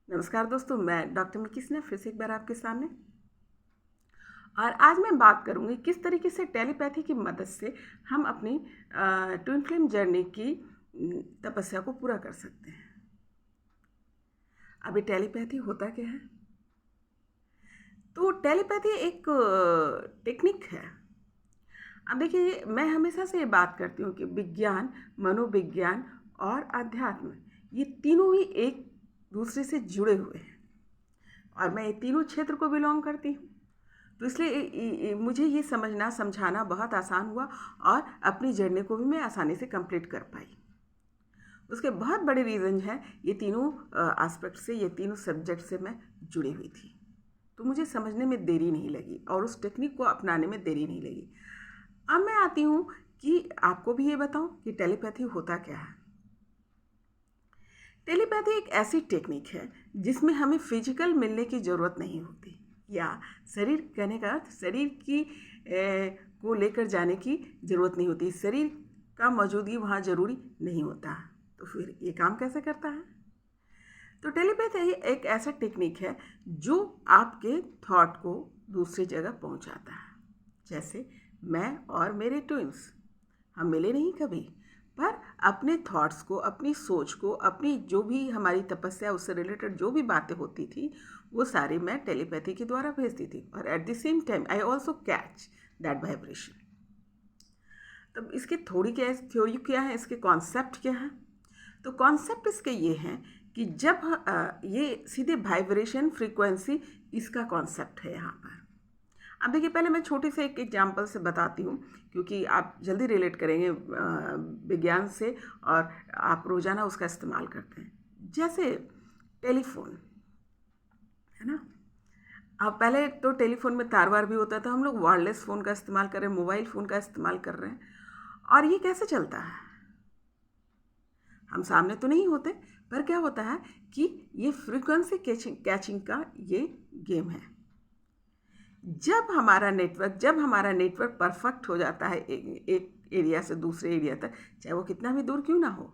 नमस्कार दोस्तों, मैं डॉक्टर मिकी सिन्हा फिर से एक बार आपके सामने। और आज मैं बात करूंगी किस तरीके से टेलीपैथी की मदद से हम अपनी ट्विन फ्लेम जर्नी की तपस्या को पूरा कर सकते हैं। अभी टेलीपैथी होता क्या है? तो टेलीपैथी एक टेक्निक है। अब देखिए, मैं हमेशा से ये बात करती हूँ कि विज्ञान, मनोविज्ञान और अध्यात्म, ये तीनों ही एक दूसरे से जुड़े हुए हैं और मैं ये तीनों क्षेत्र को बिलोंग करती हूँ। तो इसलिए मुझे ये समझना समझाना बहुत आसान हुआ और अपनी जर्नी को भी मैं आसानी से कंप्लीट कर पाई। उसके बहुत बड़े रीज़न हैं, ये तीनों एस्पेक्ट से, ये तीनों सब्जेक्ट से मैं जुड़ी हुई थी, तो मुझे समझने में देरी नहीं लगी और उस टेक्निक को अपनाने में देरी नहीं लगी। अब मैं आती हूँ कि आपको भी ये बताऊँ कि टेलीपैथी होता क्या है। टेलीपैथी एक ऐसी टेक्निक है जिसमें हमें फिजिकल मिलने की ज़रूरत नहीं होती, या शरीर, कहने का अर्थ शरीर की को लेकर जाने की ज़रूरत नहीं होती। शरीर का मौजूदगी वहाँ ज़रूरी नहीं होता। तो फिर ये काम कैसे करता है? तो टेलीपैथी एक ऐसा टेक्निक है जो आपके थॉट को दूसरी जगह पहुँचाता है। जैसे मैं और मेरे ट्विंस, हम मिले नहीं कभी, पर अपने थॉट्स को, अपनी सोच को, अपनी जो भी हमारी तपस्या उससे रिलेटेड जो भी बातें होती थी, वो सारी मैं टेलीपैथी के द्वारा भेजती थी। और at the same time I also catch that vibration. तब इसकी थ्योरी क्या है, इसके कॉन्सेप्ट क्या है? तो कॉन्सेप्ट इसके ये हैं कि जब ये सीधे वाइब्रेशन, फ्रीक्वेंसी, इसका कॉन्सेप्ट है यहाँ पर। अब देखिए, पहले मैं छोटे से एक एग्जाम्पल से बताती हूँ, क्योंकि आप जल्दी रिलेट करेंगे विज्ञान से और आप रोज़ाना उसका इस्तेमाल करते हैं। जैसे टेलीफोन है ना। अब पहले तो टेलीफोन में तार वार भी होता था, हम लोग वायरलेस फ़ोन का इस्तेमाल कर रहे हैं, मोबाइल फ़ोन का इस्तेमाल कर रहे हैं। और ये कैसे चलता है? हम सामने तो नहीं होते, पर क्या होता है कि ये फ्रीक्वेंसी कैचिंग का ये गेम है। जब हमारा नेटवर्क परफेक्ट हो जाता है एक एरिया से दूसरे एरिया तक, चाहे वो कितना भी दूर क्यों ना हो,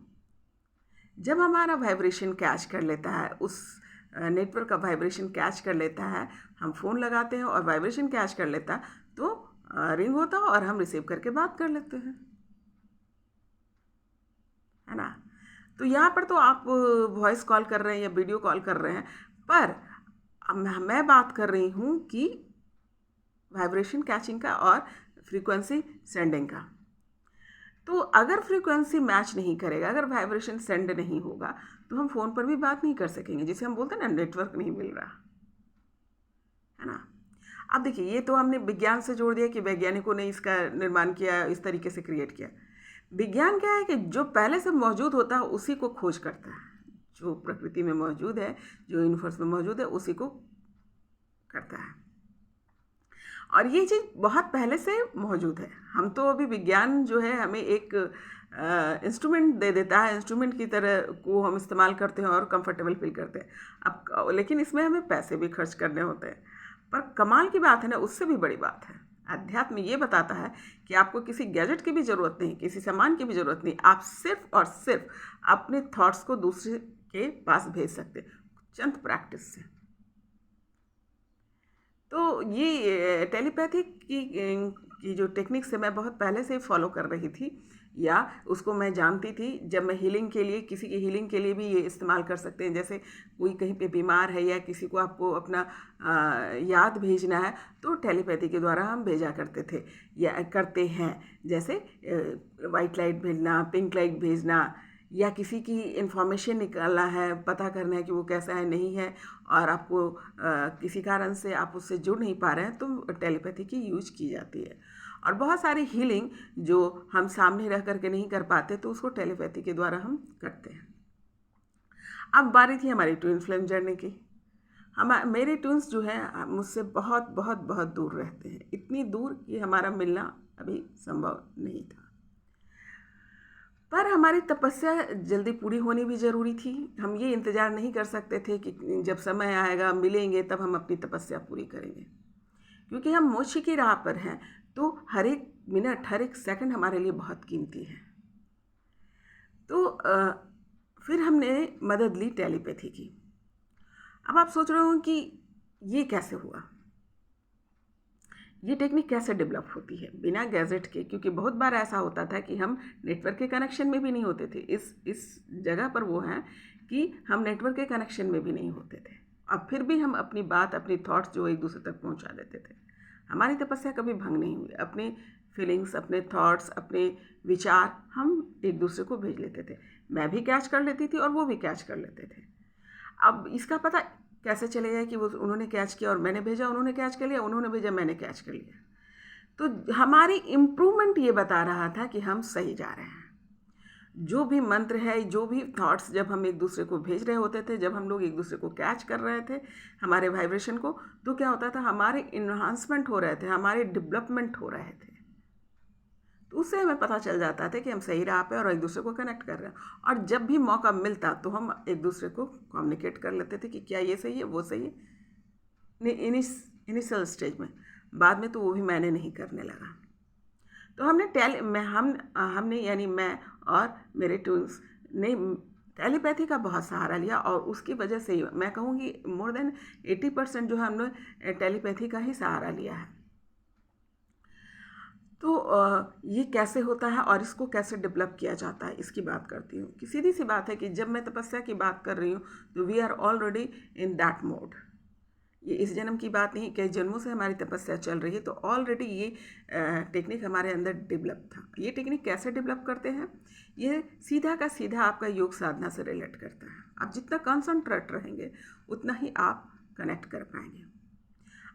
जब हमारा वाइब्रेशन कैच कर लेता है, उस नेटवर्क का वाइब्रेशन कैच कर लेता है, हम फ़ोन लगाते हैं और वाइब्रेशन कैच कर लेता है, तो रिंग होता है और हम रिसीव करके बात कर लेते हैं, है ना। तो यहाँ पर तो आप वॉइस कॉल कर रहे हैं या वीडियो कॉल कर रहे हैं, पर मैं बात कर रही हूँ कि वाइब्रेशन कैचिंग का और फ्रीक्वेंसी सेंडिंग का। तो अगर फ्रीक्वेंसी मैच नहीं करेगा, अगर वाइब्रेशन सेंड नहीं होगा, तो हम फ़ोन पर भी बात नहीं कर सकेंगे, जिसे हम बोलते हैं ना, नेटवर्क नहीं मिल रहा, है ना। अब देखिए, ये तो हमने विज्ञान से जोड़ दिया कि वैज्ञानिकों ने इसका निर्माण किया, इस तरीके से क्रिएट किया। विज्ञान क्या है कि जो पहले से मौजूद होता है उसी को खोज करता है। जो प्रकृति में मौजूद है, जो यूनिवर्स में मौजूद है, उसी को करता है। और ये चीज़ बहुत पहले से मौजूद है। हम तो अभी विज्ञान जो है हमें एक इंस्ट्रूमेंट दे देता है, इंस्ट्रूमेंट की तरह को हम इस्तेमाल करते हैं और कंफर्टेबल फील करते हैं। अब लेकिन इसमें हमें पैसे भी खर्च करने होते हैं। पर कमाल की बात है ना, उससे भी बड़ी बात है, अध्यात्म ये बताता है कि आपको किसी गैजेट की भी ज़रूरत नहीं, किसी सामान की भी ज़रूरत नहीं। आप सिर्फ और सिर्फ अपने थॉट्स को दूसरे के पास भेज सकते, चंद प्रैक्टिस से। तो ये टेलीपैथी की जो टेक्निक्स है, मैं बहुत पहले से फॉलो कर रही थी, या उसको मैं जानती थी। जब मैं हीलिंग के लिए, किसी की हीलिंग के लिए भी ये इस्तेमाल कर सकते हैं। जैसे कोई कहीं पे बीमार है या किसी को आपको अपना याद भेजना है, तो टेलीपैथी के द्वारा हम भेजा करते थे या करते हैं। जैसे वाइट लाइट भेजना, पिंक लाइट भेजना, या किसी की इन्फॉर्मेशन निकालना है, पता करना है कि वो कैसा है, नहीं है, और आपको किसी कारण से आप उससे जुड़ नहीं पा रहे हैं, तो टेलीपैथी की यूज की जाती है। और बहुत सारी हीलिंग जो हम सामने रह करके नहीं कर पाते, तो उसको टेलीपैथी के द्वारा हम करते हैं। अब बारी थी हमारी ट्विन फ्लेम जर्नी की। हम मेरे ट्विंस जो हैं मुझसे बहुत बहुत बहुत दूर रहते हैं, इतनी दूर कि हमारा मिलना अभी संभव नहीं था। पर हमारी तपस्या जल्दी पूरी होनी भी ज़रूरी थी। हम ये इंतज़ार नहीं कर सकते थे कि जब समय आएगा, मिलेंगे, तब हम अपनी तपस्या पूरी करेंगे, क्योंकि हम मोक्ष की राह पर हैं। तो हर एक मिनट, हर एक सेकंड हमारे लिए बहुत कीमती है। तो फिर हमने मदद ली टेलीपैथी की। अब आप सोच रहे हो कि ये कैसे हुआ, ये टेक्निक कैसे डेवलप होती है बिना गैजेट के, क्योंकि बहुत बार ऐसा होता था कि हम नेटवर्क के कनेक्शन में भी नहीं होते थे। इस जगह पर वो हैं कि हम नेटवर्क के कनेक्शन में भी नहीं होते थे, अब फिर भी हम अपनी बात, अपनी थॉट्स जो एक दूसरे तक पहुंचा देते थे। हमारी तपस्या कभी भंग नहीं हुई, अपनी फीलिंग्स, अपने थॉट्स, अपने विचार हम एक दूसरे को भेज लेते थे। मैं भी कैच कर लेती थी और वो भी कैच कर लेते थे। अब इसका पता कैसे चलेगा कि वो उन्होंने कैच किया और मैंने भेजा, उन्होंने कैच कर लिया, उन्होंने भेजा, मैंने कैच कर लिया। तो हमारी इम्प्रूवमेंट ये बता रहा था कि हम सही जा रहे हैं। जो भी मंत्र है, जो भी थॉट्स जब हम एक दूसरे को भेज रहे होते थे, जब हम लोग एक दूसरे को कैच कर रहे थे हमारे वाइब्रेशन को, तो क्या होता था, हमारे इन्हांसमेंट हो रहे थे, हमारे डेवलपमेंट हो रहे थे। तो उससे हमें पता चल जाता था कि हम सही राह पे और एक दूसरे को कनेक्ट कर रहे हैं। और जब भी मौका मिलता तो हम एक दूसरे को कम्युनिकेट कर लेते थे कि क्या ये सही है, वो सही है, इनिशियल स्टेज में। बाद में तो वो भी मैंने नहीं करने लगा। तो हमने यानी मैं और मेरे ट्विन्स ने टेलीपैथी का बहुत सहारा लिया, और उसकी वजह से ही मैं कहूँगी मोर देन 80% जो है हमने टेलीपैथी का ही सहारा लिया है। तो ये कैसे होता है और इसको कैसे डेवलप किया जाता है, इसकी बात करती हूँ। कि सीधी सी बात है कि जब मैं तपस्या की बात कर रही हूँ तो we are already in that mode. ये इस जन्म की बात नहीं, कई जन्मों से हमारी तपस्या चल रही है, तो ऑलरेडी ये टेक्निक हमारे अंदर डेवलप था। ये टेक्निक कैसे डेवलप करते हैं, ये सीधा का सीधा आपका योग साधना से रिलेट करता है। आप जितना कॉन्सनट्रेट रहेंगे उतना ही आप कनेक्ट कर पाएंगे।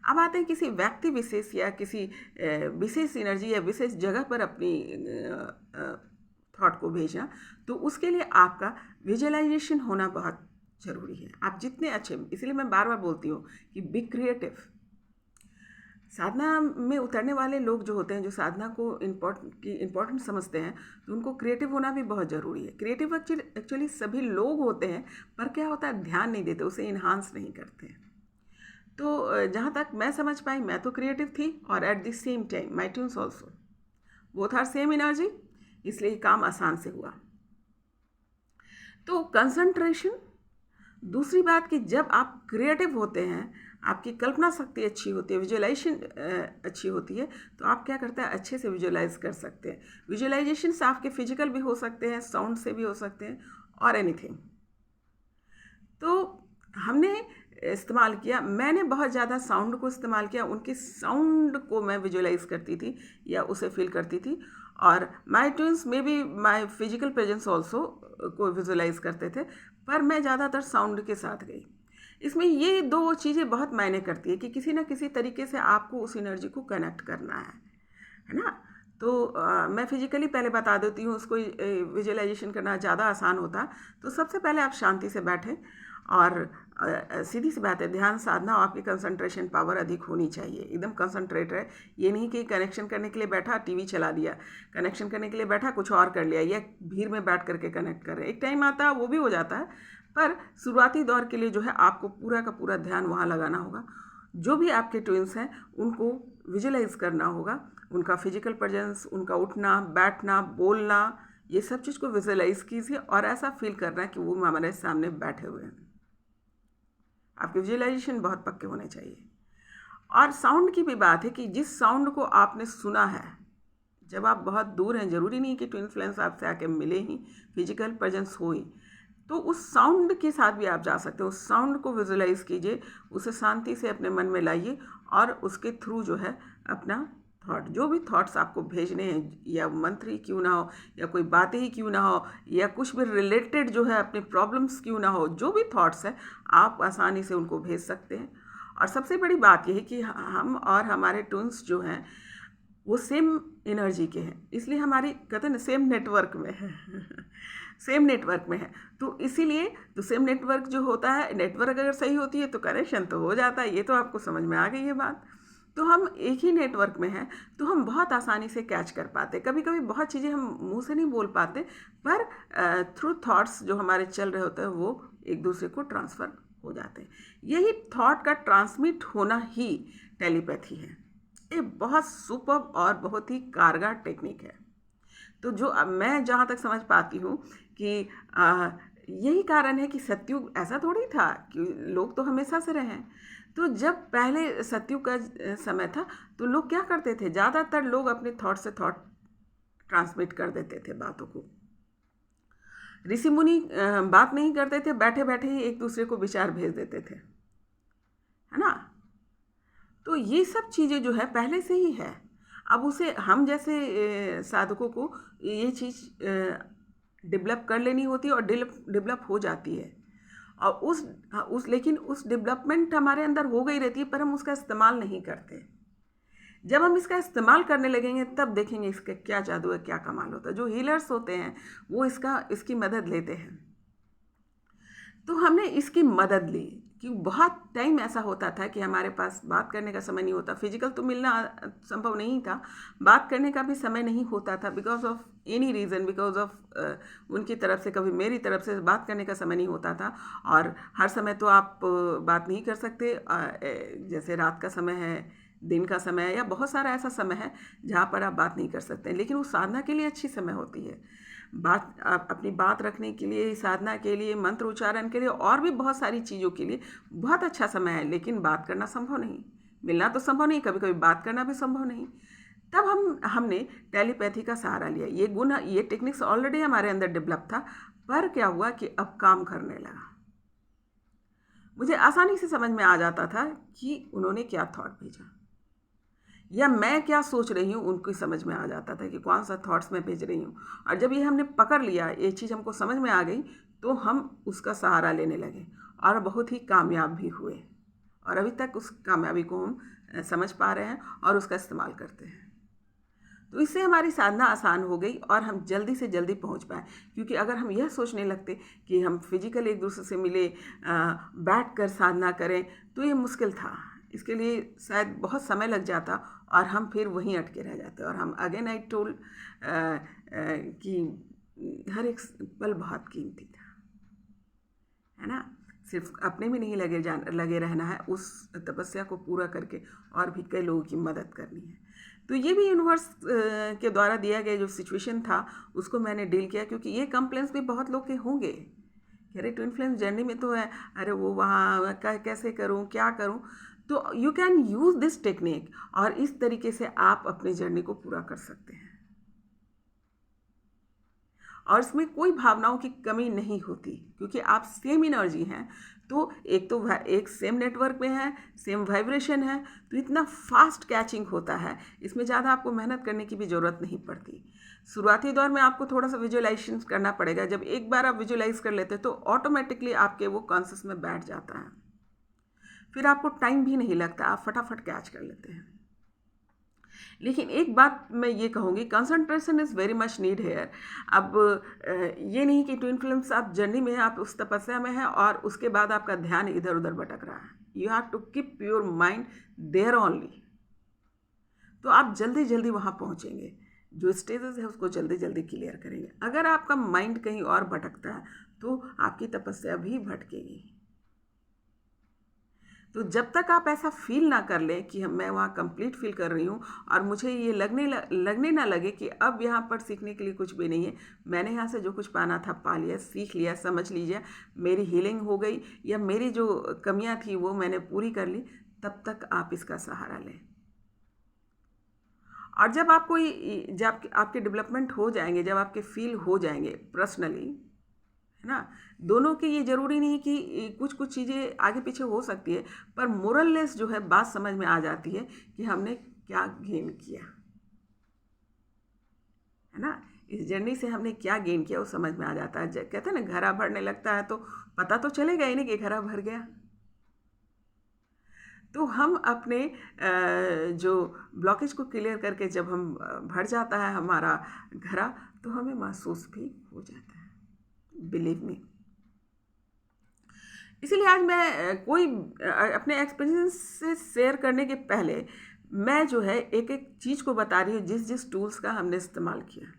अब आते हैं किसी व्यक्ति विशेष या किसी विशेष एनर्जी या विशेष जगह पर अपनी थॉट को भेजना, तो उसके लिए आपका विजुअलाइजेशन होना बहुत ज़रूरी है। आप जितने अच्छे, इसलिए मैं बार बार बोलती हूँ कि बी क्रिएटिव। साधना में उतरने वाले लोग जो होते हैं, जो साधना को इम्पोर्टेंट समझते हैं, तो उनको क्रिएटिव होना भी बहुत ज़रूरी है। क्रिएटिव एक्चुअली सभी लोग होते हैं, पर क्या होता है, ध्यान नहीं देते, उसे इन्हांस नहीं करते। तो जहाँ तक मैं समझ पाई, मैं तो क्रिएटिव थी, और at the same time my tunes also, both are same energy, इसलिए काम आसान से हुआ। तो कंसंट्रेशन। दूसरी बात कि जब आप क्रिएटिव होते हैं, आपकी कल्पना शक्ति अच्छी होती है, विजुअलाइजेशन अच्छी होती है, तो आप क्या करते हैं, अच्छे से विजुअलाइज कर सकते हैं। विजुअलाइजेशन से आपके फिजिकल भी हो सकते हैं, साउंड से भी हो सकते हैं, और एनीथिंग। तो हमने इस्तेमाल किया, मैंने बहुत ज़्यादा साउंड को इस्तेमाल किया, उनके साउंड को मैं विजुअलाइज करती थी या उसे फील करती थी। और माई ट्विन्स में भी माई फिजिकल प्रेजेंस ऑल्सो को विजुअलाइज करते थे, पर मैं ज़्यादातर साउंड के साथ गई। इसमें ये दो चीज़ें बहुत मायने करती है कि किसी ना किसी तरीके से आपको उस एनर्जी को कनेक्ट करना है ना। तो मैं फिजिकली पहले बता देती हूँ, उसको विजुअलाइजेशन करना ज़्यादा आसान होता। तो सबसे पहले आप शांति से बैठें, और सीधी सी बात है, ध्यान साधना और आपकी कंसंट्रेशन पावर अधिक होनी चाहिए, एकदम कंसंट्रेट है। ये नहीं कि कनेक्शन करने के लिए बैठा टीवी चला दिया, कनेक्शन करने के लिए बैठा कुछ और कर लिया, या भीड़ में बैठ करके कनेक्ट कर रहे हैं। एक टाइम आता है वो भी हो जाता है, पर शुरुआती दौर के लिए जो है आपको पूरा का पूरा ध्यान वहाँ लगाना होगा। जो भी आपके ट्विन्स हैं उनको विजुअलाइज करना होगा, उनका फिजिकल प्रेजेंस, उनका उठना बैठना बोलना, ये सब चीज़ को विजुअलाइज कीजिए, और ऐसा फील करना है कि वो हमारे सामने बैठे हुए हैं। आपके विजुअलाइजेशन बहुत पक्के होने चाहिए। और साउंड की भी बात है कि जिस साउंड को आपने सुना है, जब आप बहुत दूर हैं, ज़रूरी नहीं कि ट्विन फ्लेम्स आपसे आके मिले ही, फिजिकल प्रेजेंस हो ही, तो उस साउंड के साथ भी आप जा सकते हो। उस साउंड को विजुअलाइज कीजिए, उसे शांति से अपने मन में लाइए, और उसके थ्रू जो है अपना थॉट, जो भी थॉट्स आपको भेजने हैं, या मंत्र ही क्यों ना हो, या कोई बातें ही क्यों ना हो, या कुछ भी रिलेटेड जो है अपने प्रॉब्लम्स क्यों ना हो, जो भी थॉट्स हैं आप आसानी से उनको भेज सकते हैं। और सबसे बड़ी बात यह है कि हम और हमारे ट्विन्स जो हैं वो सेम एनर्जी के हैं, इसलिए हमारी कहते हैं ना सेम नेटवर्क में है सेम नेटवर्क में है। तो इसीलिए तो सेम नेटवर्क जो होता है, नेटवर्क अगर सही होती है तो कनेक्शन तो हो जाता है। ये तो आपको समझ में आ गई है बात। तो हम एक ही नेटवर्क में हैं, तो हम बहुत आसानी से कैच कर पाते। कभी कभी बहुत चीज़ें हम मुंह से नहीं बोल पाते, पर थ्रू थॉट्स जो हमारे चल रहे होते हैं वो एक दूसरे को ट्रांसफ़र हो जाते हैं। यही थॉट का ट्रांसमिट होना ही टेलीपैथी है। ये बहुत सुपर और बहुत ही कारगर टेक्निक है। तो जो मैं जहाँ तक समझ पाती हूँ कि यही कारण है कि सतयुग ऐसा थोड़ी था कि लोग तो हमेशा से रहे हैं। तो जब पहले सतयुग का समय था तो लोग क्या करते थे, ज़्यादातर लोग अपने थॉट से थॉट ट्रांसमिट कर देते थे बातों को। ऋषि मुनि बात नहीं करते थे, बैठे बैठे ही एक दूसरे को विचार भेज देते थे, है ना। तो ये सब चीज़ें जो है पहले से ही है। अब उसे हम जैसे साधकों को ये चीज़ डेवलप कर लेनी होती है और डेवलप हो जाती है। और लेकिन उस डेवलपमेंट हमारे अंदर हो गई रहती है, पर हम उसका इस्तेमाल नहीं करते। जब हम इसका इस्तेमाल करने लगेंगे तब देखेंगे इसका क्या जादू है, क्या कमाल होता है। जो हीलर्स होते हैं वो इसकी मदद लेते हैं। तो हमने इसकी मदद ली कि बहुत टाइम ऐसा होता था कि हमारे पास बात करने का समय नहीं होता। फिजिकल तो मिलना संभव नहीं था, बात करने का भी समय नहीं होता था, because of any reason, because of उनकी तरफ से, कभी मेरी तरफ से बात करने का समय नहीं होता था। और हर समय तो आप बात नहीं कर सकते, जैसे रात का समय है, दिन का समय है, या बहुत सारा ऐसा समय है जहाँ पर आप बात नहीं कर सकते। लेकिन वो साधना के लिए अच्छी समय होती है। अपनी बात रखने के लिए, साधना के लिए, मंत्र उच्चारण के लिए, और भी बहुत सारी चीज़ों के लिए बहुत अच्छा समय है। लेकिन बात करना संभव नहीं, मिलना तो संभव नहीं, कभी कभी बात करना भी संभव नहीं। तब हमने टेलीपैथी का सहारा लिया। ये गुण, ये टेक्निक्स ऑलरेडी हमारे अंदर डेवलप था, पर क्या हुआ कि अब काम करने लगा। मुझे आसानी से समझ में आ जाता था कि उन्होंने क्या थॉट भेजा, या मैं क्या सोच रही हूँ उनको समझ में आ जाता था कि कौन सा थॉट्स मैं भेज रही हूँ। और जब ये हमने पकड़ लिया, ये चीज़ हमको समझ में आ गई, तो हम उसका सहारा लेने लगे और बहुत ही कामयाब भी हुए। और अभी तक उस कामयाबी को हम समझ पा रहे हैं और उसका इस्तेमाल करते हैं। तो इससे हमारी साधना आसान हो गई और हम जल्दी से जल्दी पहुंच पाए। क्योंकि अगर हम यह सोचने लगते कि हम फिजिकल एक दूसरे से मिले, बैठ कर साधना करें, तो ये मुश्किल था। इसके लिए शायद बहुत समय लग जाता और हम फिर वहीं अटके रह जाते। और हम अगेन आई टोल्ड कि हर एक पल बहुत कीमती था, है ना। सिर्फ अपने में नहीं लगे रहना है, उस तपस्या को पूरा करके और भी कई लोगों की मदद करनी है। तो ये भी यूनिवर्स के द्वारा दिया गया जो सिचुएशन था उसको मैंने डील किया। क्योंकि ये कंप्लेंट्स भी बहुत लोग के होंगे कि अरे ट्विन फ्लेम्स जर्नी में तो है, अरे वो वहाँ कैसे करूँ, क्या करूँ। तो you can use this technique और इस तरीके से आप अपनी जर्नी को पूरा कर सकते हैं। और इसमें कोई भावनाओं की कमी नहीं होती, क्योंकि आप सेम एनर्जी हैं। तो एक सेम नेटवर्क में है, सेम वाइब्रेशन है, तो इतना फास्ट कैचिंग होता है। इसमें ज़्यादा आपको मेहनत करने की भी ज़रूरत नहीं पड़ती। शुरुआती दौर में आपको थोड़ा सा विजुअलाइजेशन करना पड़ेगा। जब एक बार आप विजुअलाइज कर लेते हैं तो ऑटोमेटिकली आपके वो कॉन्शियस में बैठ जाता है। फिर आपको टाइम भी नहीं लगता, आप फटाफट कैच कर लेते हैं। लेकिन एक बात मैं ये कहूँगी, concentration is very much need here. अब ये नहीं कि ट्विन फ्लेम्स आप जर्नी में हैं, आप उस तपस्या में हैं और उसके बाद आपका ध्यान इधर उधर भटक रहा है। You have to keep your mind there only. तो आप जल्दी जल्दी वहाँ पहुँचेंगे, जो स्टेजेस है उसको जल्दी जल्दी क्लियर करेंगे। अगर आपका माइंड कहीं और भटकता है तो आपकी तपस्या भी भटकेगी। तो जब तक आप ऐसा फील ना कर लें कि मैं वहाँ कंप्लीट फील कर रही हूँ और मुझे ये लगने ना लगे कि अब यहाँ पर सीखने के लिए कुछ भी नहीं है, मैंने यहाँ से जो कुछ पाना था पा लिया, सीख लिया, समझ लीजिए मेरी हीलिंग हो गई, या मेरी जो कमियाँ थी वो मैंने पूरी कर ली, तब तक आप इसका सहारा लें। और जब आपके डेवलपमेंट हो जाएंगे, जब आपके फील हो जाएंगे पर्सनली, है ना, दोनों के ये ज़रूरी नहीं कि कुछ कुछ चीज़ें आगे पीछे हो सकती है, पर मोरललेस जो है बात समझ में आ जाती है कि हमने क्या गेन किया, है ना। इस जर्नी से हमने क्या गेन किया वो समझ में आ जाता है। कहते हैं ना, घड़ा भरने लगता है तो पता तो चलेगा ही नहीं कि घड़ा भर गया। तो हम अपने जो ब्लॉकेज को क्लियर करके जब हम भर जाता है हमारा घड़ा, तो हमें महसूस भी हो जाता है, बिलीव मी। इसीलिए आज मैं अपने एक्सपीरियंस से शेयर करने के पहले मैं जो है एक एक चीज़ को बता रही हूँ, जिस जिस टूल्स का हमने इस्तेमाल किया।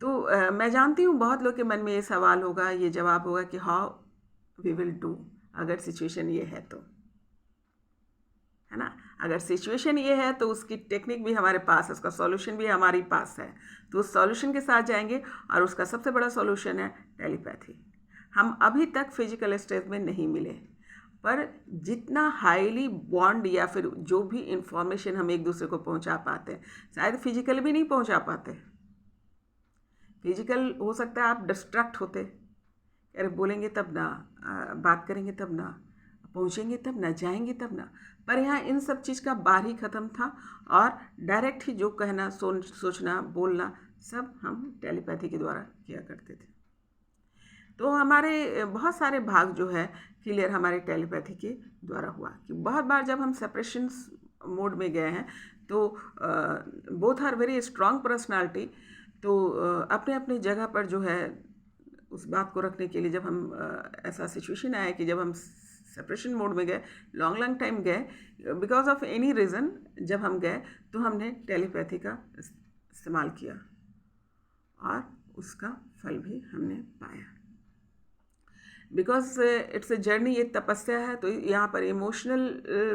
तो मैं जानती हूँ बहुत लोग के मन में ये सवाल होगा, ये जवाब होगा कि हाउ वी विल डू, अगर सिचुएशन ये है तो, है ना। अगर सिचुएशन ये है तो उसकी टेक्निक भी हमारे पास है, उसका सॉल्यूशन भी हमारे पास है, तो उस सॉल्यूशन के साथ जाएंगे। और उसका सबसे बड़ा सॉल्यूशन है टेलीपैथी। हम अभी तक फिजिकल स्टेज में नहीं मिले, पर जितना हाईली बॉन्ड या फिर जो भी इंफॉर्मेशन हम एक दूसरे को पहुंचा पाते हैं, शायद फिजिकल भी नहीं पहुंचा पाते। फिजिकल हो सकता है आप डिस्ट्रैक्ट होते, अरे बोलेंगे तब ना, बात करेंगे तब ना, पहुंचेंगे तब ना, जाएंगे तब ना। पर यहाँ इन सब चीज़ का बार ही ख़त्म था और डायरेक्ट ही जो कहना, सोचना, बोलना सब हम टेलीपैथी के द्वारा किया करते थे। तो हमारे बहुत सारे भाग जो है क्लियर हमारे टेलीपैथी के द्वारा हुआ। कि बहुत बार जब हम सेपरेशन मोड में गए हैं तो both are very strong personality, तो अपने अपने जगह पर जो है उस बात को रखने के लिए जब हम ऐसा सिचुएशन आया कि जब हम सेपरेशन मोड में गए, लॉन्ग टाइम गए, बिकॉज ऑफ एनी रीज़न जब हम गए तो हमने टेलीपैथी का इस्तेमाल किया और उसका फल भी हमने पाया। बिकॉज इट्स ए जर्नी, ये तपस्या है, तो यहाँ पर इमोशनल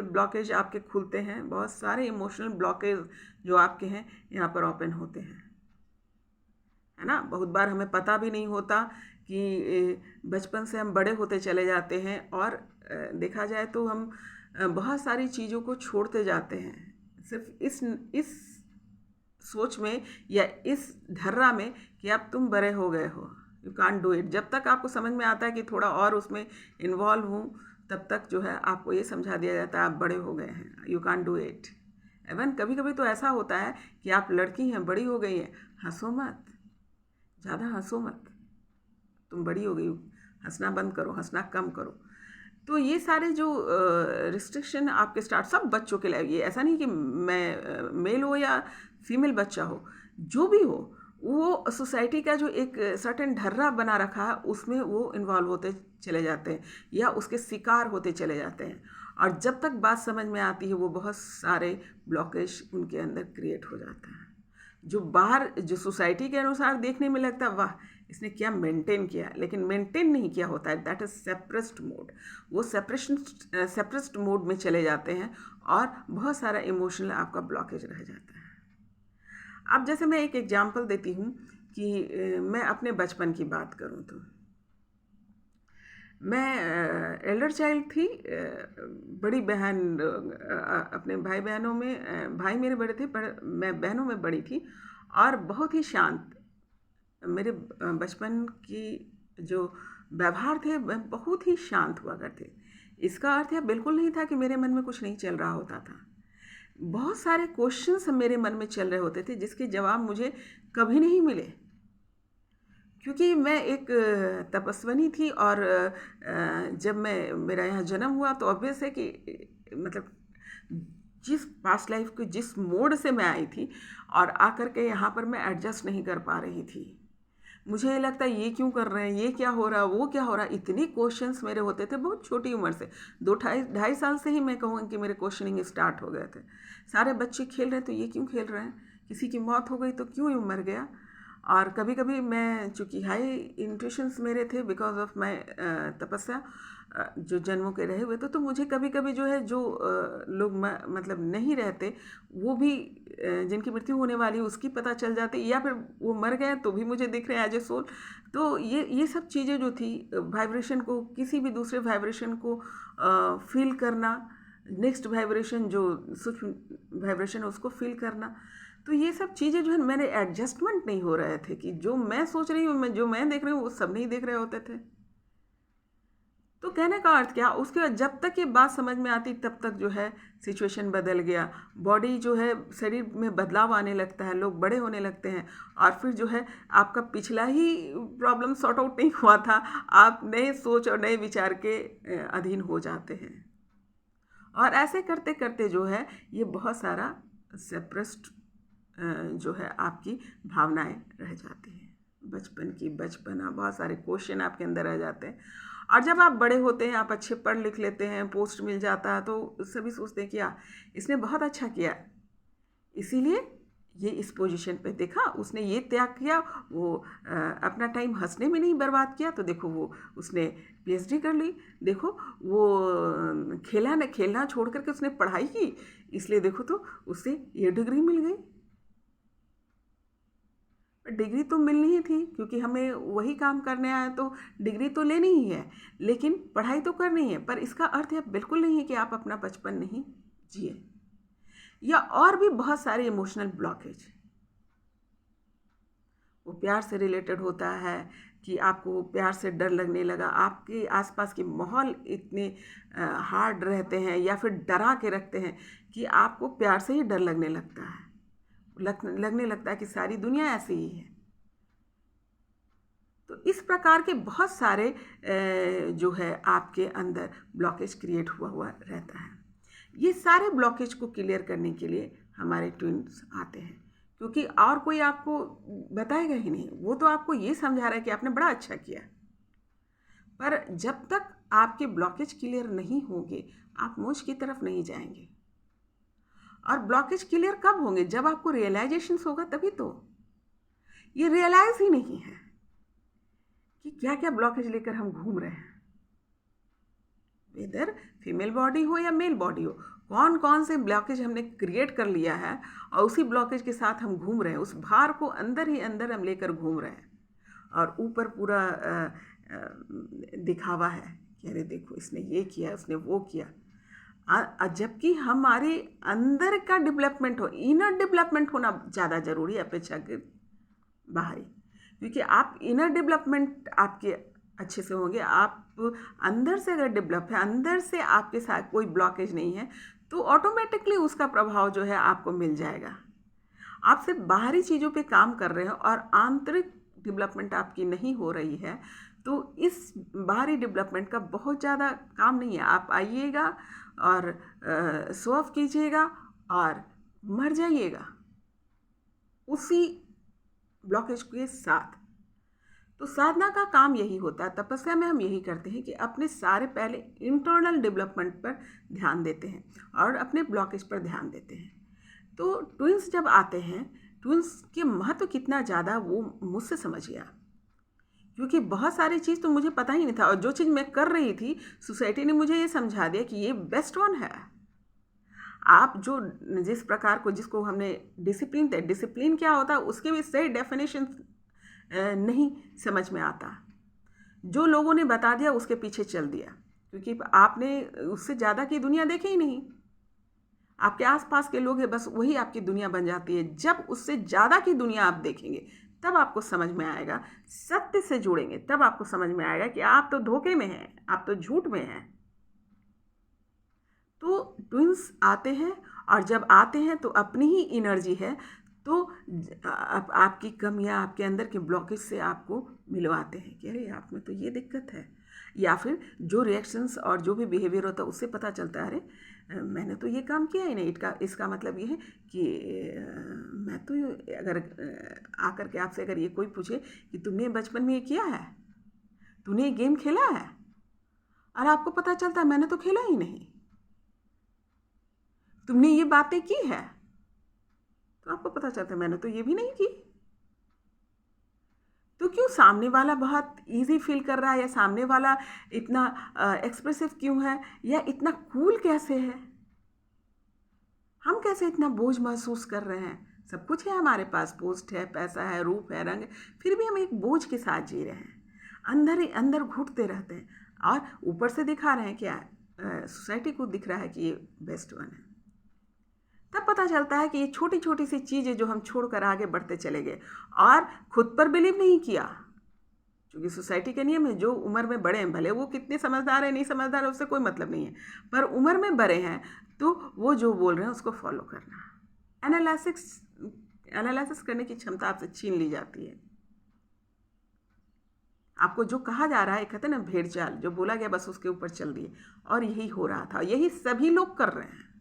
ब्लॉकेज आपके खुलते हैं। बहुत सारे इमोशनल ब्लॉकेज जो आपके हैं यहाँ पर ओपन होते हैं, है ना। बहुत बार हमें पता भी नहीं होता कि बचपन से हम बड़े होते चले जाते हैं और देखा जाए तो हम बहुत सारी चीज़ों को छोड़ते जाते हैं सिर्फ इस सोच में या इस धर्रा में कि अब तुम बड़े हो गए हो, यू कांट डू इट। जब तक आपको समझ में आता है कि थोड़ा और उसमें इन्वॉल्व हूँ, तब तक जो है आपको ये समझा दिया जाता है आप बड़े हो गए हैं, you can't do it. Even कभी कभी तो ऐसा होता है कि आप लड़की हैं, बड़ी हो गई हैं, हंसो मत, ज़्यादा हंसो मत, तुम बड़ी हो गई हो, हंसना बंद करो, हंसना कम करो। तो ये सारे जो रिस्ट्रिक्शन आपके स्टार्ट सब बच्चों के लिए, ये ऐसा नहीं कि मैं मेल हो या फीमेल बच्चा हो, जो भी हो, वो सोसाइटी का जो एक सर्टेन ढर्रा बना रखा है उसमें वो इन्वॉल्व होते चले जाते हैं या उसके शिकार होते चले जाते हैं। और जब तक बात समझ में आती है वो बहुत सारे ब्लॉकेज उनके अंदर क्रिएट हो जाता है, जो बाहर जो सोसाइटी के अनुसार देखने में लगता है वाह इसने क्या मेंटेन किया, लेकिन मेंटेन नहीं किया होता है, दैट इज सेप्रेस्ड मोड। वो सेप्रेस्ड मोड में चले जाते हैं और बहुत सारा इमोशनल आपका ब्लॉकेज रह जाता है। अब जैसे मैं एक एग्जांपल देती हूँ कि मैं अपने बचपन की बात करूँ तो मैं एल्डर चाइल्ड थी, बड़ी बहन अपने भाई बहनों में, भाई मेरे बड़े थे पर मैं बहनों में बड़ी थी और बहुत ही शांत। मेरे बचपन की जो व्यवहार थे बहुत ही शांत हुआ करते। इसका अर्थ यह बिल्कुल नहीं था कि मेरे मन में कुछ नहीं चल रहा होता था। बहुत सारे क्वेश्चंस मेरे मन में चल रहे होते थे जिसके जवाब मुझे कभी नहीं मिले, क्योंकि मैं एक तपस्विनी थी और जब मेरा यहाँ जन्म हुआ तो ऑब्वियस है कि मतलब जिस पास्ट लाइफ के जिस मोड से मैं आई थी और आकर के यहाँ पर मैं एडजस्ट नहीं कर पा रही थी। मुझे ये लगता है ये क्यों कर रहे हैं, ये क्या हो रहा, वो क्या हो रहा, इतनी क्वेश्चंस मेरे होते थे बहुत छोटी उम्र से। 2-2.5 साल से ही मैं कहूँगी कि मेरे क्वेश्चनिंग स्टार्ट हो गए थे। सारे बच्चे खेल रहे हैं तो ये क्यों खेल रहे हैं, किसी की मौत हो गई तो क्यों ये मर गया। और कभी कभी मैं चूँकि हाई इंट्यूशंस मेरे थे बिकॉज ऑफ माई तपस्या जो जन्मों के रहे हुए तो मुझे कभी कभी जो है जो लोग मतलब नहीं रहते वो भी जिनकी मृत्यु होने वाली उसकी पता चल जाती, या फिर वो मर गए तो भी मुझे दिख रहे हैं एज ए सोल। तो ये सब चीज़ें जो थी, वाइब्रेशन को, किसी भी दूसरे वाइब्रेशन को फील करना, नेक्स्ट वाइब्रेशन जो सूक्ष्म वाइब्रेशन उसको फील करना, तो ये सब चीज़ें जो है मेरे एडजस्टमेंट नहीं हो रहे थे कि जो मैं सोच रही हूँ, जो मैं देख रही हूँ वो सब नहीं देख रहे होते थे। तो कहने का अर्थ क्या, उसके बाद जब तक ये बात समझ में आती तब तक जो है सिचुएशन बदल गया, बॉडी जो है शरीर में बदलाव आने लगता है, लोग बड़े होने लगते हैं और फिर जो है आपका पिछला ही प्रॉब्लम सॉर्ट आउट नहीं हुआ था, आप नए सोच और नए विचार के अधीन हो जाते हैं। और ऐसे करते करते जो है ये बहुत सारा सेप्रेस्ड जो है आपकी भावनाएं रह जाती हैं, बचपन की बचपना, बहुत सारे क्वेश्चन आपके अंदर रह जाते हैं। और जब आप बड़े होते हैं, आप अच्छे पढ़ लिख लेते हैं, पोस्ट मिल जाता है, तो सभी सोचते हैं कि इसने बहुत अच्छा किया, इसीलिए ये इस पोजीशन पे देखा, उसने ये त्याग किया, वो अपना टाइम हंसने में नहीं बर्बाद किया, तो देखो वो उसने पीएचडी कर ली। देखो वो खेलना छोड़ करके उसने पढ़ाई की, इसलिए देखो तो उससे ये डिग्री मिल गई। डिग्री तो मिलनी ही थी, क्योंकि हमें वही काम करने आया तो डिग्री तो लेनी ही है, लेकिन पढ़ाई तो करनी है। पर इसका अर्थ यह बिल्कुल नहीं है कि आप अपना बचपन नहीं जिए। या और भी बहुत सारे इमोशनल ब्लॉकेज, वो प्यार से रिलेटेड होता है कि आपको प्यार से डर लगने लगा, आपके आसपास के माहौल इतने हार्ड रहते हैं या फिर डरा के रखते हैं कि आपको प्यार से ही डर लगने लगता है, लगने लगता है कि सारी दुनिया ऐसी ही है। तो इस प्रकार के बहुत सारे जो है आपके अंदर ब्लॉकेज क्रिएट हुआ रहता है। ये सारे ब्लॉकेज को क्लियर करने के लिए हमारे ट्विन्स आते हैं, क्योंकि और कोई आपको बताएगा ही नहीं। वो तो आपको ये समझा रहा है कि आपने बड़ा अच्छा किया, पर जब तक आपके ब्लॉकेज क्लियर नहीं होंगे आप मोक्ष की तरफ नहीं जाएंगे। और ब्लॉकेज क्लियर कब होंगे? जब आपको रियलाइजेशन होगा, तभी तो। ये रियलाइज ही नहीं है कि क्या क्या ब्लॉकेज लेकर हम घूम रहे हैं, इधर फीमेल बॉडी हो या मेल बॉडी हो, कौन कौन से ब्लॉकेज हमने क्रिएट कर लिया है और उसी ब्लॉकेज के साथ हम घूम रहे हैं। उस भार को अंदर ही अंदर हम लेकर घूम रहे हैं, और ऊपर पूरा दिखावा है कि अरे देखो इसने ये किया, उसने वो किया। जबकि हमारे अंदर का डेवलपमेंट हो, इनर डेवलपमेंट होना ज़्यादा ज़रूरी है अपेक्षाकृत बाहरी। क्योंकि आप इनर डेवलपमेंट आपके अच्छे से होंगे, आप अंदर से अगर डेवलप है, अंदर से आपके साथ कोई ब्लॉकेज नहीं है, तो ऑटोमेटिकली उसका प्रभाव जो है आपको मिल जाएगा। आप सिर्फ बाहरी चीज़ों पे काम कर रहे हो और आंतरिक डेवलपमेंट आपकी नहीं हो रही है, तो इस बाहरी डेवलपमेंट का बहुत ज़्यादा काम नहीं है। आप आइएगा और शो ऑफ कीजिएगा और मर जाइएगा उसी ब्लॉकेज के साथ। तो साधना का काम यही होता है, तपस्या में हम यही करते हैं कि अपने सारे पहले इंटरनल डेवलपमेंट पर ध्यान देते हैं और अपने ब्लॉकेज पर ध्यान देते हैं। तो ट्विंस जब आते हैं, ट्विंस के महत्व कितना ज़्यादा वो मुझसे समझिए, क्योंकि बहुत सारी चीज़ तो मुझे पता ही नहीं था, और जो चीज़ मैं कर रही थी सोसाइटी ने मुझे ये समझा दिया कि ये बेस्ट वन है। आप जो जिस प्रकार को, जिसको हमने डिसिप्लिन थे, डिसिप्लिन क्या होता है उसके भी सही डेफिनेशन नहीं समझ में आता। जो लोगों ने बता दिया उसके पीछे चल दिया, क्योंकि आपने उससे ज़्यादा की दुनिया देखी ही नहीं। आपके आसपास के लोग हैं, बस वही आपकी दुनिया बन जाती है। जब उससे ज़्यादा की दुनिया आप देखेंगे तब आपको समझ में आएगा, सत्य से जुड़ेंगे तब आपको समझ में आएगा कि आप तो धोखे में हैं, आप तो झूठ में हैं। तो ट्विंस आते हैं, और जब आते हैं तो अपनी ही एनर्जी है, तो आपकी कमियां, आपके अंदर के ब्लॉकेज से आपको मिलवाते हैं कि अरे आप में तो ये दिक्कत है, या फिर जो रिएक्शंस और जो भी बिहेवियर होता है उससे पता चलता है अरे मैंने तो ये काम किया ही नहीं। इसका मतलब ये है कि मैं तो अगर आकर के आपसे अगर ये कोई पूछे कि तुमने बचपन में ये किया है, तूने ये गेम खेला है, और आपको पता चलता है मैंने तो खेला ही नहीं, तुमने ये बातें की है, तो आपको पता चलता है मैंने तो ये भी नहीं की। तो क्यों सामने वाला बहुत इजी फील कर रहा है, या सामने वाला इतना एक्सप्रेसिव क्यों है, या इतना कूल कैसे है? हम कैसे इतना बोझ महसूस कर रहे हैं? सब कुछ है हमारे पास, पोस्ट है, पैसा है, रूप है, रंग है, फिर भी हम एक बोझ के साथ जी रहे हैं, अंदर ही अंदर घुटते रहते हैं, और ऊपर से दिखा रहे हैं क्या, सोसाइटी को दिख रहा है कि ये बेस्ट वन है। तब पता चलता है कि ये छोटी छोटी सी चीज़ें जो हम छोड़कर आगे बढ़ते चले गए और खुद पर बिलीव नहीं किया, क्योंकि सोसाइटी के नियम है, जो उम्र में बड़े हैं, भले वो कितने समझदार हैं नहीं समझदार है उससे कोई मतलब नहीं है, पर उम्र में बड़े हैं तो वो जो बोल रहे हैं उसको फॉलो करना। एनालिसिस करने की क्षमता आपसे छीन ली जाती है। आपको जो कहा जा रहा है, कहते हैं ना भेड़ चाल, जो बोला गया बस उसके ऊपर चल दिए, और यही हो रहा था, यही सभी लोग कर रहे हैं।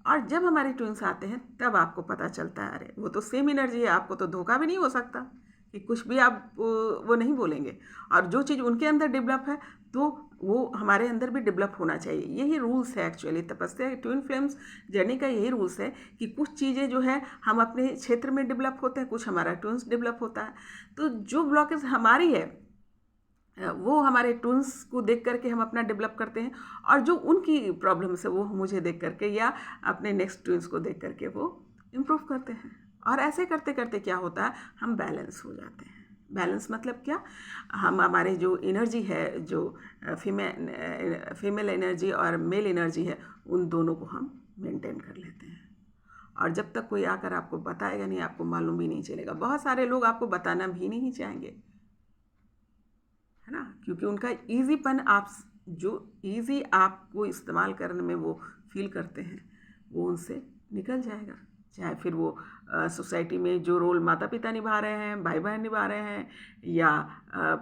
और जब हमारे ट्विंस आते हैं तब आपको पता चलता है अरे वो तो सेम एनर्जी है, आपको तो धोखा भी नहीं हो सकता कि कुछ भी आप वो नहीं बोलेंगे, और जो चीज़ उनके अंदर डेवलप है तो वो हमारे अंदर भी डेवलप होना चाहिए। यही रूल्स है एक्चुअली तपस्या ट्विन फ्लेम्स जर्नी का, यही रूल्स है कि कुछ चीज़ें जो है हम अपने क्षेत्र में डेवलप होते हैं, कुछ हमारा ट्विन्स डेवलप होता है। तो जो ब्लॉकेज हमारी है वो हमारे ट्विन्स को देख करके हम अपना डेवलप करते हैं, और जो उनकी प्रॉब्लम्स है वो मुझे देख करके या अपने नेक्स्ट ट्विन्स को देख करके वो इम्प्रूव करते हैं। और ऐसे करते करते क्या होता है, हम बैलेंस हो जाते हैं। बैलेंस मतलब क्या, हम हमारे जो एनर्जी है, जो फीमेल एनर्जी और मेल एनर्जी है, उन दोनों को हम मेंटेन कर लेते हैं। और जब तक कोई आकर आपको बताएगा नहीं, आपको मालूम भी नहीं चलेगा। बहुत सारे लोग आपको बताना भी नहीं चाहेंगे, है ना, क्योंकि उनका ईजीपन, आप जो ईजी आपको इस्तेमाल करने में वो फील करते हैं, वो उनसे निकल जाएगा। चाहे फिर वो सोसाइटी में जो रोल माता पिता निभा रहे हैं, भाई बहन निभा रहे हैं, या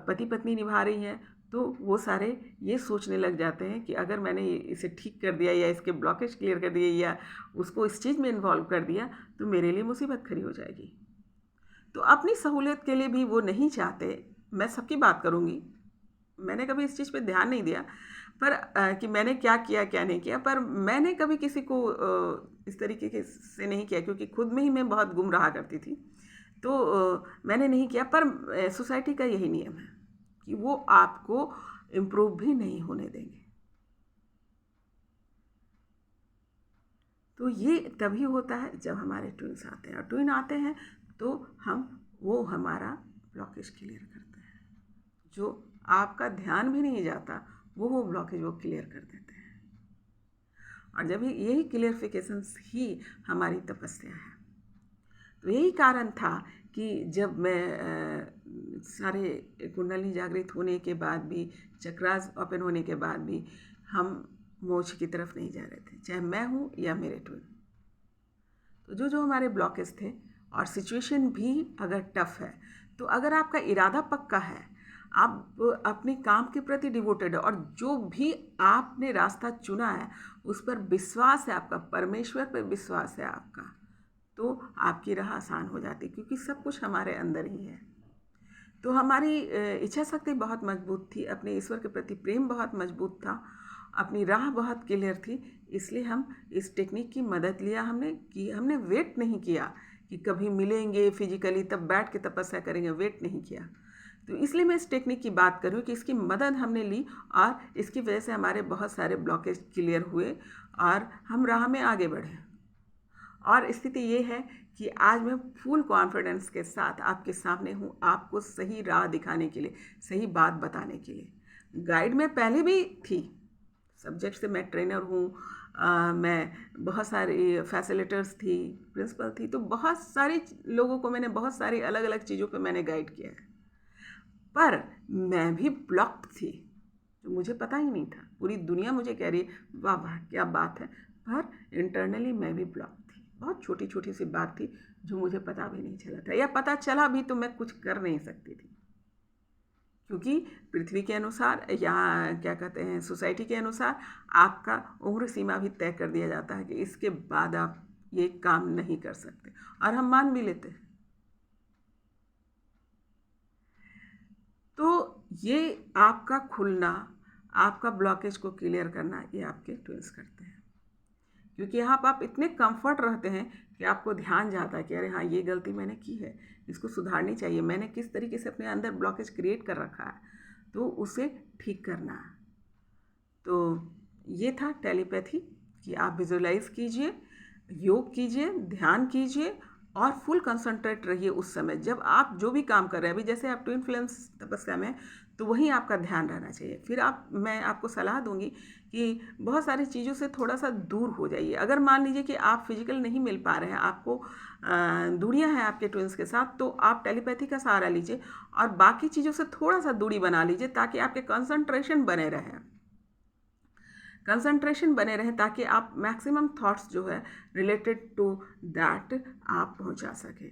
पति पत्नी निभा रही हैं, तो वो सारे ये सोचने लग जाते हैं कि अगर मैंने इसे ठीक कर दिया या इसके ब्लॉकेज क्लियर कर दिए या उसको इस चीज़ में इन्वॉल्व कर दिया तो मेरे लिए मुसीबत खड़ी हो जाएगी। तो अपनी सहूलियत के लिए भी वो नहीं चाहते। मैं सबकी बात करूँगी, मैंने कभी इस चीज़ पे ध्यान नहीं दिया पर कि मैंने क्या किया क्या नहीं किया, पर मैंने कभी किसी को इस तरीके से नहीं किया, क्योंकि खुद में ही मैं बहुत गुम रहा करती थी। तो मैंने नहीं किया, पर सोसाइटी का यही नियम है कि वो आपको इम्प्रूव भी नहीं होने देंगे। तो ये तभी होता है जब हमारे ट्विन्स आते हैं, और ट्विन आते हैं तो वो हमारा ब्लॉकेज क्लियर करते हैं। जो आपका ध्यान भी नहीं जाता वो ब्लॉकेज वो क्लियर कर देते हैं। और जब यही क्लियरिफिकेशंस ही हमारी तपस्या है। तो यही कारण था कि जब मैं सारे कुंडली जागृत होने के बाद भी, चक्रास ओपन होने के बाद भी, हम मोक्ष की तरफ नहीं जा रहे थे, चाहे मैं हूँ या मेरे ट्विन। तो जो जो हमारे ब्लॉकेज थे, और सिचुएशन भी अगर टफ है, तो अगर आपका इरादा पक्का है, आप अपने काम के प्रति डिवोटेड है, और जो भी आपने रास्ता चुना है उस पर विश्वास है आपका, परमेश्वर पर विश्वास है आपका, तो आपकी राह आसान हो जाती, क्योंकि सब कुछ हमारे अंदर ही है। तो हमारी इच्छा शक्ति बहुत मजबूत थी, अपने ईश्वर के प्रति प्रेम बहुत मजबूत था, अपनी राह बहुत क्लियर थी। इसलिए हम इस टेक्निक की मदद लिया हमने, कि हमने वेट नहीं किया कि कभी मिलेंगे फिजिकली तब बैठ के तपस्या करेंगे, वेट नहीं किया। तो इसलिए मैं इस टेक्निक की बात कर रही हूँ कि इसकी मदद हमने ली, और इसकी वजह से हमारे बहुत सारे ब्लॉकेज क्लियर हुए और हम राह में आगे बढ़े। और स्थिति ये है कि आज मैं फुल कॉन्फिडेंस के साथ आपके सामने हूँ, आपको सही राह दिखाने के लिए, सही बात बताने के लिए। गाइड में पहले भी थी, सब्जेक्ट से मैं ट्रेनर हूँ, मैं बहुत सारी फैसिलिटेटर्स थी, प्रिंसिपल थी, तो बहुत सारी लोगों को मैंने बहुत सारी अलग अलग चीज़ों पे मैंने गाइड किया है। पर मैं भी ब्लॉक थी, जो मुझे पता ही नहीं था। पूरी दुनिया मुझे कह रही है वाह वाह क्या बात है, पर इंटरनली मैं भी ब्लॉक थी। बहुत छोटी छोटी सी बात थी जो मुझे पता भी नहीं चला था, या पता चला भी तो मैं कुछ कर नहीं सकती थी, क्योंकि पृथ्वी के अनुसार या क्या कहते हैं सोसाइटी के अनुसार आपका उम्र सीमा भी तय कर दिया जाता है कि इसके बाद आप ये काम नहीं कर सकते, और हम मान भी लेते हैं। तो ये आपका खुलना, आपका ब्लॉकेज को क्लियर करना, ये आपके ट्विन्स करते हैं। क्योंकि यहाँ आप इतने कंफर्ट रहते हैं कि आपको ध्यान जाता है कि अरे हाँ ये गलती मैंने की है, इसको सुधारनी चाहिए, मैंने किस तरीके से अपने अंदर ब्लॉकेज क्रिएट कर रखा है, तो उसे ठीक करना है। तो ये था टेलीपैथी, कि आप विजुअलाइज कीजिए, योग कीजिए, ध्यान कीजिए, और फुल कंसंट्रेट रहिए उस समय जब आप जो भी काम कर रहे हैं। अभी जैसे आप ट्विन फ्लेम्स तपस्या में, तो वहीं आपका ध्यान रहना चाहिए। फिर मैं आपको सलाह दूंगी कि बहुत सारी चीज़ों से थोड़ा सा दूर हो जाइए। अगर मान लीजिए कि आप फिजिकल नहीं मिल पा रहे हैं, आपको दूरियां हैं आपके ट्विन्स के साथ, तो आप टेलीपैथी का सहारा लीजिए और बाकी चीज़ों से थोड़ा सा दूरी बना लीजिए, ताकि आपके कंसंट्रेशन बने रहें, ताकि आप मैक्सिमम थॉट्स जो है रिलेटेड टू दैट आप पहुंचा सकें।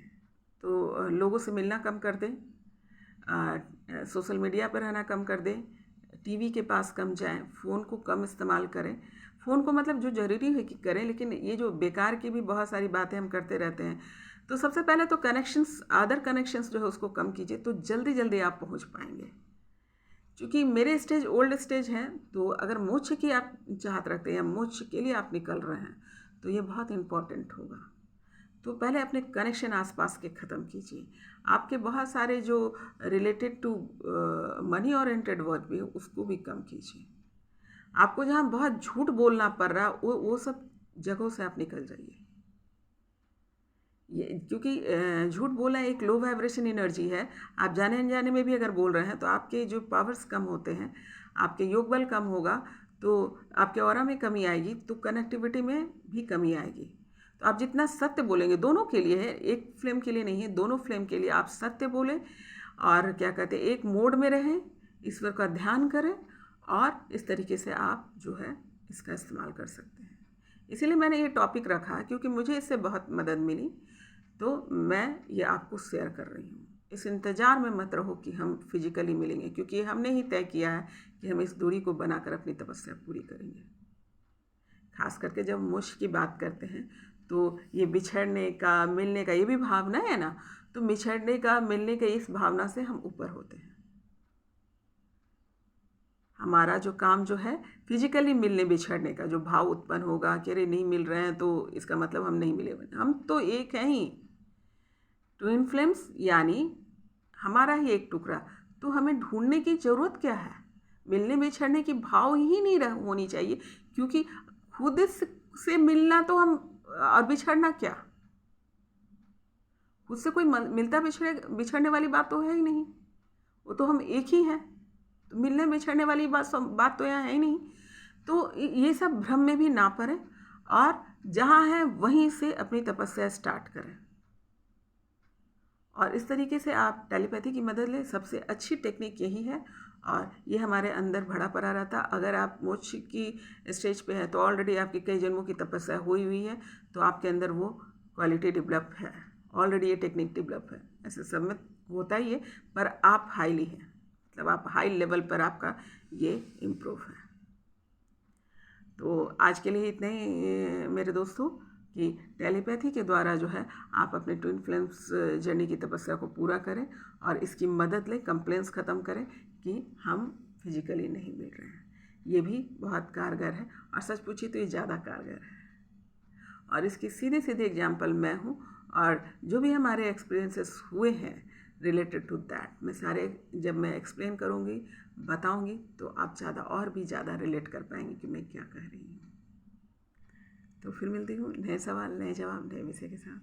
तो लोगों से मिलना कम कर दें, सोशल मीडिया पर रहना कम कर दें, टीवी के पास कम जाएं, फ़ोन को कम इस्तेमाल करें। फ़ोन को मतलब जो ज़रूरी है कि करें, लेकिन ये जो बेकार की भी बहुत सारी बातें हम करते रहते हैं। तो सबसे पहले तो कनेक्शंस, अदर कनेक्शंस जो है उसको कम कीजिए, तो जल्दी जल्दी आप पहुंच पाएंगे। क्योंकि मेरे स्टेज ओल्ड स्टेज हैं, तो अगर मोक्ष की आप चाहत रखते हैं या मोक्ष के लिए आप निकल रहे हैं तो ये बहुत इम्पॉर्टेंट होगा। तो पहले अपने कनेक्शन आसपास के ख़त्म कीजिए। आपके बहुत सारे जो related to money oriented work भी है उसको भी कम कीजिए। आपको जहाँ बहुत झूठ बोलना पड़ रहा है वो सब जगहों से आप निकल जाइए। ये क्योंकि झूठ बोलना एक लो वाइब्रेशन एनर्जी है। आप जाने अनजाने में भी अगर बोल रहे हैं तो आपके जो पावर्स कम होते हैं, आपके योग बल कम होगा, तो आपके ऑरा में कमी आएगी, तो कनेक्टिविटी में भी कमी आएगी। तो आप जितना सत्य बोलेंगे, दोनों के लिए है, एक फ्लेम के लिए नहीं है, दोनों फ्लेम के लिए आप सत्य बोलें और क्या कहते हैं, एक मोड में रहें, ईश्वर का ध्यान करें और इस तरीके से आप जो है इसका इस्तेमाल कर सकते हैं। इसीलिए मैंने ये टॉपिक रखा क्योंकि मुझे इससे बहुत मदद मिली, तो मैं ये आपको शेयर कर रही हूँ। इस इंतज़ार में मत रहो कि हम फिजिकली मिलेंगे, क्योंकि हमने ही तय किया है कि हम इस दूरी को बनाकर अपनी तपस्या पूरी करेंगे। खास करके जब मोक्ष की बात करते हैं तो ये बिछड़ने का, मिलने का, ये भी भावना है ना, तो बिछड़ने का, मिलने के इस भावना से हम ऊपर होते हैं। हमारा जो काम जो है फिजिकली मिलने बिछड़ने का जो भाव उत्पन्न होगा कि अरे नहीं मिल रहे हैं तो इसका मतलब हम नहीं मिले, हम तो एक हैं ही, ट्विन फ्लेम्स, यानी हमारा ही एक टुकड़ा। तो हमें ढूंढने की ज़रूरत क्या है? मिलने बिछड़ने की भाव ही नहीं होनी चाहिए, क्योंकि खुद से मिलना तो हम, और बिछड़ना क्या, खुद से कोई मिलता बिछड़ने वाली बात तो है ही नहीं, वो तो हम एक ही हैं। तो मिलने बिछड़ने वाली बात तो यहाँ है ही नहीं। तो ये सब भ्रम में भी ना पड़े और जहाँ है वहीं से अपनी तपस्या स्टार्ट करें। और इस तरीके से आप टेलीपैथी की मदद लें, सबसे अच्छी टेक्निक यही है और ये हमारे अंदर भरा पड़ा रहता। अगर आप मोक्ष की स्टेज पे हैं तो ऑलरेडी आपकी कई जन्मों की तपस्या हुई है, तो आपके अंदर वो क्वालिटी डेवलप है, ऑलरेडी ये टेक्निक डेवलप है। ऐसे सब में होता ही है, पर आप हाईली हैं, मतलब आप हाई लेवल पर आपका ये इम्प्रूव है। तो आज के लिए इतने ही मेरे दोस्तों, कि टेलीपैथी के द्वारा जो है आप अपने ट्विन फ्लेम्स जर्नी की तपस्या को पूरा करें और इसकी मदद लें, कंप्लेंट्स ख़त्म करें कि हम फिजिकली नहीं मिल रहे हैं। ये भी बहुत कारगर है और सच पूछिए तो ये ज़्यादा कारगर है। और इसकी सीधे सीधे एग्जाम्पल मैं हूँ, और जो भी हमारे एक्सपीरियंसेस हुए हैं रिलेटेड टू दैट, मैं सारे जब मैं एक्सप्लेन करूँगी, बताऊँगी, तो आप ज़्यादा और भी ज़्यादा रिलेट कर पाएंगे कि मैं क्या कह रही हूँ। तो फिर मिलती हूँ नए सवाल, नए जवाब, नए विषय के साथ।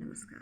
नमस्कार।